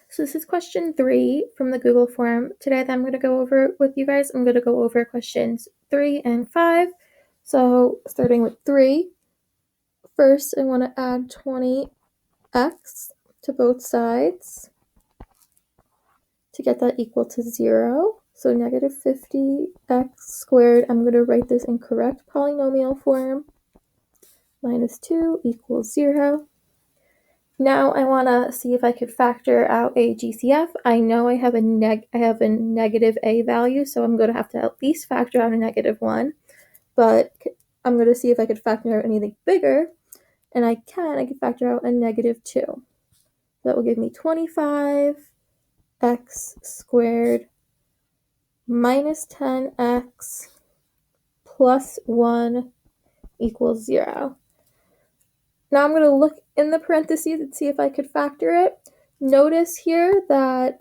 So this is question 3 from the Google form. Today I'm going to go over with you guys. I'm going to go over questions 3 and 5. So starting with 3, first I want to add 20x to both sides to get that equal to 0. So negative 50x squared, I'm going to write this in correct polynomial form. Minus 2 equals 0. Now I want to see if I could factor out a GCF. I know I have a negative a value, so I'm going to have to at least factor out a negative 1. But I'm going to see if I could factor out anything bigger, and I can factor out a negative 2. That will give me 25x squared minus 10x plus 1 equals 0. Now I'm going to look in the parentheses and see if I could factor it. Notice here that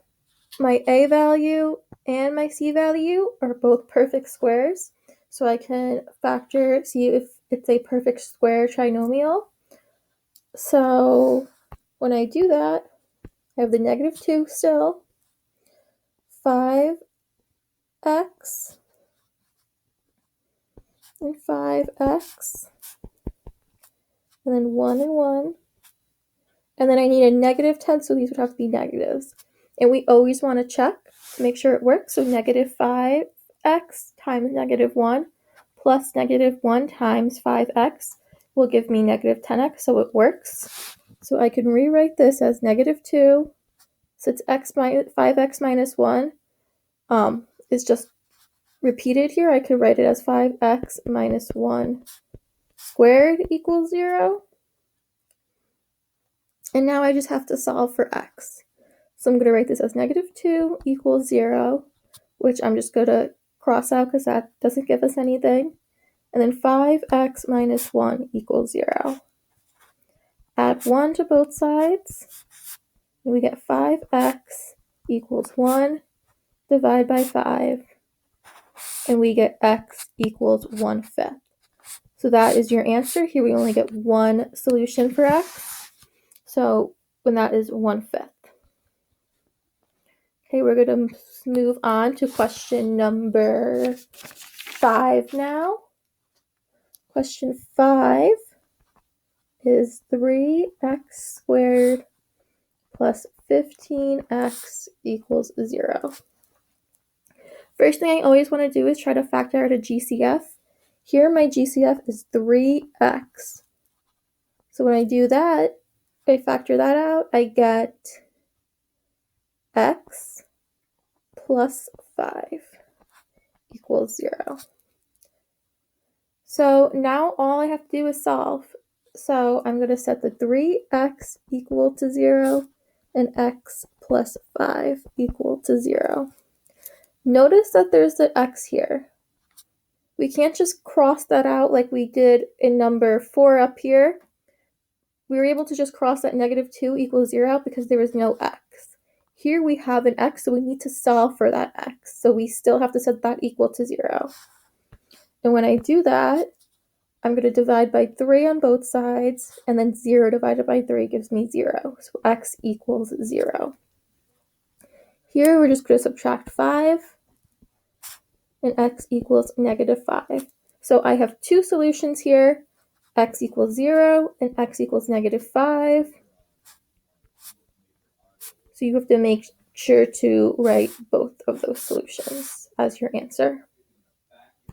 my a value and my c value are both perfect squares. So I can see if it's a perfect square trinomial. So when I do that, I have the negative 2 still, 5x and 5x, and then 1 and 1. And then I need a negative 10, so these would have to be negatives. And we always want to check to make sure it works. So negative 5x times negative 1 plus negative 1 times 5x will give me negative 10x, so it works. So I can rewrite this as negative 2. So it's 5x minus 1 is just repeated here. I could write it as 5x minus 1 squared equals 0. And now I just have to solve for x. So I'm going to write this as negative 2 equals 0, which I'm just going to cross out because that doesn't give us anything. And then 5x minus 1 equals 0. Add 1 to both sides, and we get 5x equals 1. Divide by 5, and we get x equals 1/5. So that is your answer. Here we only get one solution for x. So when that is 1/5. Okay, we're going to move on to question number 5 now. Question 5 is 3x squared plus 15x equals 0. First thing I always want to do is try to factor out a GCF. Here my GCF is 3x. So when I do that, I factor that out, I get x plus 5 equals 0. So now all I have to do is solve. So I'm going to set the 3x equal to 0 and x plus 5 equal to 0. Notice that there's the x here. We can't just cross that out like we did in number 4 up here. We were able to just cross that negative 2 equals 0 out because there was no x. Here we have an x, so we need to solve for that x. So we still have to set that equal to 0. And when I do that, I'm going to divide by 3 on both sides, and then 0 divided by 3 gives me 0. So x equals 0. Here we're just going to subtract 5, and x equals negative 5. So I have two solutions here, x equals 0 and x equals negative 5. So you have to make sure to write both of those solutions as your answer.